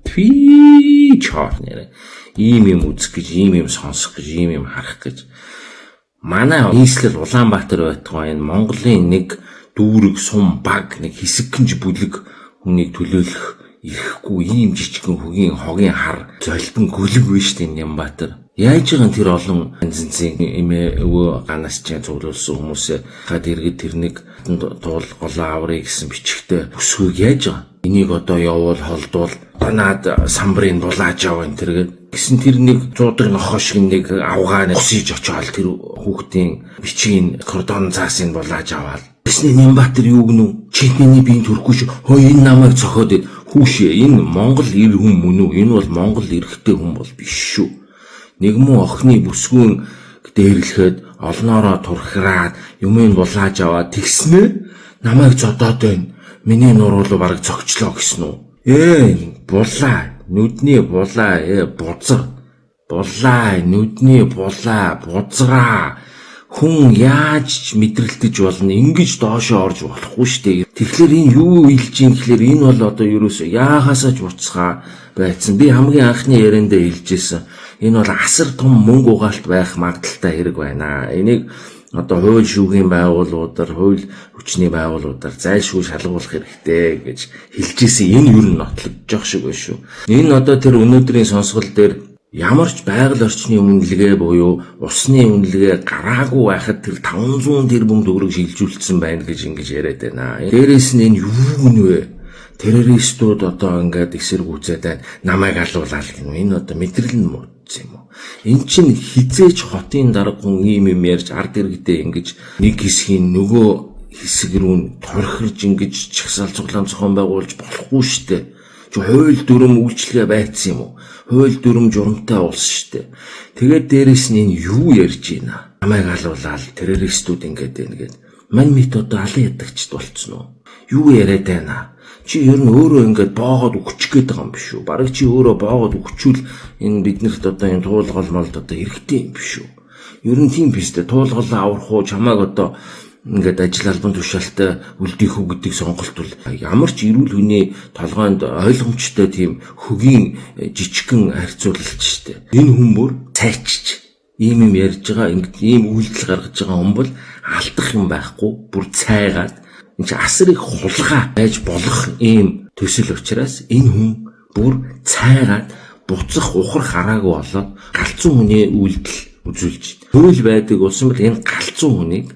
Тви чаар нэрэ. Ийм юм үзэх гэж, ийм юм сонсох гэж, ийм юм харах гэж. Манай нийслэл Улаанбаатар байтугай энэ Монголын нэг дүүрэг сум баг нэг хэсэгкэнж бүлэг хүнийг төлөөлөх ирэхгүй ийм жижигхэн хөгийн хогийн хар золбин гөлөг биш тийм Нямбатар. Яаж байгаа тэр олон зэнзэн эмээ өвөө ганаас ч цуглуулсан хүмүүсээ хад иргэд тэрнийг туул голоо аврыг гэсэн бичгтээ өсгөөг яаж байгаа. Энийг одоо явуул холдуул танаад самбрын булааж аваа энэ тэргээд гэсэн тэрнийг зуудаг нохоо шиг нэг авгааны усиж очоод тэр хүүхдийн бичгийн кордон цаасын булааж аваад Тэсний Нямбатар юу гэнэ? Чиний биеийн төрөхгүй шүү. Хөө энэ намайг цохоод хүүшээ. Энэ Монгол ир хүн мөн үү? Энэ бол Монгол эрэгтэй хүн бол биш шүү. Нэгмэн охины бүсгүйн дээрлэхэд олноороо турхираад юмыг булааж аваад тэгснэ намайг зодоод байна. Миний нуруулуу бараг цогчлоо гэсэн үү? Булаа. Нүдний булаа. Бузар. Булаа. Нүдний булаа. Бузраа. Хүн яаж мэдрэлтэж болно? Ингэж доошоо орж болохгүй шүү дээ. Тэгэхээр энэ юу хэлж юм гэхээр энэ бол одоо ерөөсөө яахаасаа ч буцхаа байцсан. Би хамгийн анхны яриандаа хэлжсэн. Энэ бол асар том мөнгө угаалт байх магадaltaй хэрэг байна. Энийг одоо хууль шүүхийн байгууллагуудаар, хууль хүчний байгууллагуудаар зайлшгүй шалгуулах хэрэгтэй гэж хэлжсэн. Энэ юу н нотлогдож шиг байна шүү. Энэ одоо тэр өнөөдрийн сонсгол дээр ямар ч байгаль орчны үнэлгээ буюу усны үнэлгээ гараагүй байхад тэр 500 тэрбум төгрөг шилжүүлсэн байна гэж ингэж яриад байна. Дээрээс нь энэ юу нэ? Террористууд одоо ингээд эсэргүүцээд байна. Намайг алуулаа гэнэ. Энэ одоо мэдрэл нь муудсан юм уу? Эн чинь хизээч хотын дарга хүн ийм юм ярьж ард иргэдээ ингэж нэг хэсгийн нөгөө хэсэг рүү торхирж ингэж чагсаал цуглаан зохион байгуулж болохгүй шүү дээ. Хууль дүрм үйлчлэгээ байцсан юм уу? Хууль дүрм журамтай улс шүү дээ. Тэгээд дээрэс нь энэ юу ярьж байна? Намайг алуулаад террористууд ингээд байна гэд. Мань мэд одоо алан ядагчд болцсон уу? Юу яриад байна? Чи ер нь өөрөө ингээд боогод өгчих гээд байгаа юм биш үү? Бараг чи өөрөө боогод өгчүүл энэ биднэрт одоо энэ туулгал молд одоо хэрэгтэй юм биш үү? Ер нь тийм биш дээ. Туулгалаа аврах уу чамайг одоо ингээд ажил албан тушаалтай үлдээх үү гэдэг сонголт бол ямар ч эрүүл хүний толгойд ойлгомжтой тийм хөгийн жижигхэн харьцуулалт шүү дээ. Энэ хүн бүр цайчж ийм юм ярьж байгаа ингээд ийм үйлдэл гаргаж байгаа хүн бол алдах юм байхгүй бүр цайгаад энэ чи асар их хулгай байж болох ийм төсөл учраас энэ хүн бүр цайгаад буцах ухар хараагүй болоод галзуу хүний үйлдэл үзүүлж хууль байдаг улсын бол энэ галзуу хүнийг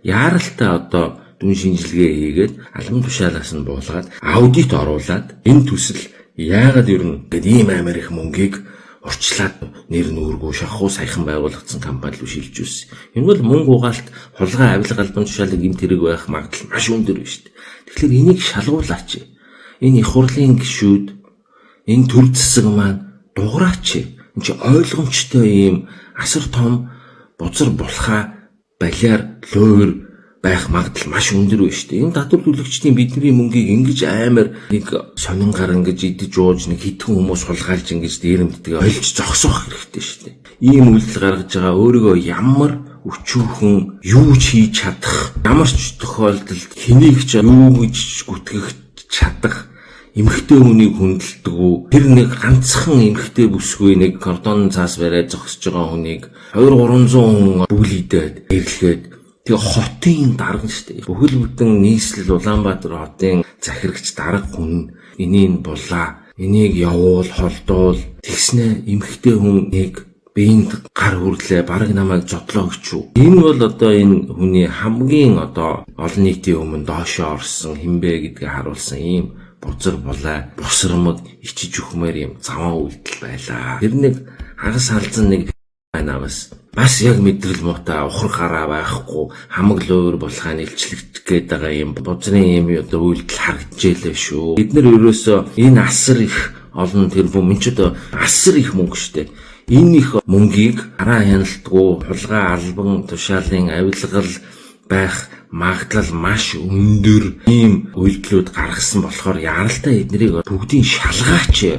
яаралтай одоо дүн шинжилгээ хийгээд албан тушаалаас нь буулгаад аудит оруулаад энэ төсөл яагаад ер нь гээд ийм амар их мөнгийг урьдчилаад нэр нүүргүй шахуу саяхан байгуулагдсан компани руу шилжүүлсэн. Энэ бол мөнгө угаалт, хулгай, авилга, албан тушаалыг эм тэрэг байх магадлал маш өндөр байна шүү дээ. Тэгэхээр энийг шалгуулаач. Энэ их хурлын гишүүд, энэ төр засаг маань дуграач. Энд чи ойлгомжтой ийм асар том бузар булхаа балиар луур байх магадлал маш өндөр байна шүү дээ. Энэ татвар төлөгчдийн бидний мөнгийг ингэж амар нэг сонингаар ингэж идэж ууж нэг хитгэн хүмүүс хулгайлж ингэж дээрэмддэг олж зогсоох хэрэгтэй шүү дээ. Ийм үйлдэл гаргаж байгаа өөрийгөө ямар өчүүхэн юу ч хийж чадах, ямар ч тохиолдолд хэнийг ч юу гэж гүтгэх чадах эмхтэй хүнийг хүндэлдэг үү? Тэр нэг ганцхан эмхтэй бүсгүй нэг кордон цаас бариад зогсож байгаа хүнийг 200-300 хүн бүлийдээд ирлээд тэгээ хотын дарга шүү дээ. Бүхэл бүтэн нийслэл Улаанбаатар хотын захирагч дарга хүн энийг булаа, энийг явуул, холдуул тэгснэ эмхтэй хүнийг биеинд гар хүрлээ, бараг намайг зодлоо гэчүү. Энэ бол одоо энэ хүний хамгийн одоо олон нийтийн өмнө доошоо орсон хинбэ гэдгийг харуулсан ийм бузар булаа, босромог ичиж өгмөр юм заван үйлдэл байлаа. Тэр нэг хагас халзан нэг байна бас яг мэдрэл муутай ухар гараа байхгүй хамаг луур булхаа нэлчлэгдэх гээд байгаа юм бузрын юм одоо үйлдэл харагдчихлээ шүү. Бид нар ерөөсөө энэ асар их олон тэрбум энэ ч одоо асар их мөнгө штэ. Энэ их мөнгийг хараа хяналтгүй хулгай албан тушаалын авилгал байх магадлал маш өндөр ийм үйлдэлүүд гаргасан болохоор яаралтай эднэрийг бүгдийг шалгаач.